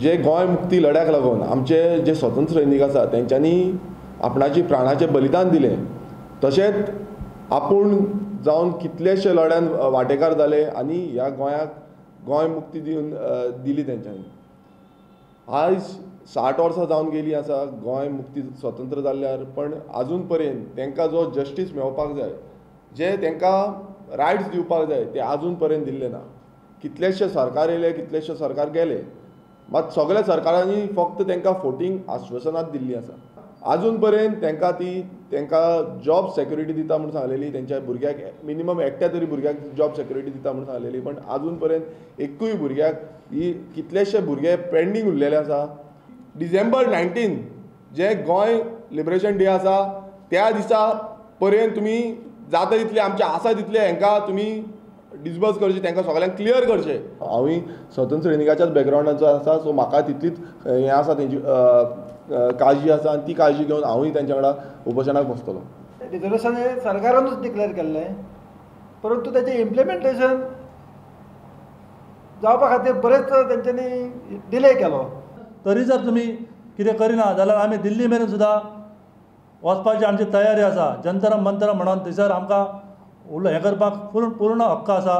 जे गोंय मुक्ती लढ्याक लागून आमचे जे स्वतंत्र सैनीक आसा तेंच्यांनी आपणाची प्राणाचें बलिदान दिलें, तशेंच आपूण जावन कितलेशे लढ्यान वांटेकार जाले आनी ह्या गोंयाक गोंय मुक्ती दिली तेंच्यांनी। आयज 60 वर्सां जावन गेली आसा गोंय मुक्ती स्वतंत्र जाल्ल्यार, पण आजून पर्यंत तेंकां जो जस्टीस मेळपाक जाय, जे तेंकां रायट्स दिवपाक जाय, ते आजून पर्यंत दिल्ले ना। कितलेशे सरकार येयले, कितलेशे सरकार गेले, मात सगळ्या सरकारांनी फक्त तेंकां फोटींग आश्वासनां दिल्लीं आसा। आजून पर्यंत तेंकां जॉब सेक्युरिटी दिता म्हणून सांगलेली, तेंच्या भुरग्याक मिनिमम एकट्या तरी भुरग्याक जॉब सेक्युरिटी दिता म्हणून सांगलेली, पण आजून पर्यंत एकूय भुरग्याक ही कितलेशे भुरगे पेंडींग उरलेले आसा। डिसेंबर 19 जे गोंय लिबरेशन डे आसा त्या दिसा पर्यंत तुमी जाता तितले आमचे आसा तितले हांकां तुमी डिसबर्स करचे, तांकां सगळ्यांक क्लियर करचे। हांवूय स्वतंत्र सैनिकाच्याच बॅकग्रावंडाचो आसा, सो म्हाका तितलीच हें आसा तेंची काळजी आसा, आनी ती काळजी घेवन हांवूय तेंच्या वांगडा उपोशणाक बसतलो। रिजर्वेशन हे सरकारानूच डिक्लेअर केल्लें, परंतु तेचें इम्प्लिमेंटेशन जावपा खातीर बरेच तेंच्यांनी डिले केलो। तरी जर तुमी कितें करिना जाल्यार आमी दिल्ली मेरेन सुद्दां वचपाची आमची तयारी आसा। जंतर मंतर म्हणून थंयसर आमकां हें करपाक पूर्ण हक्क आसा।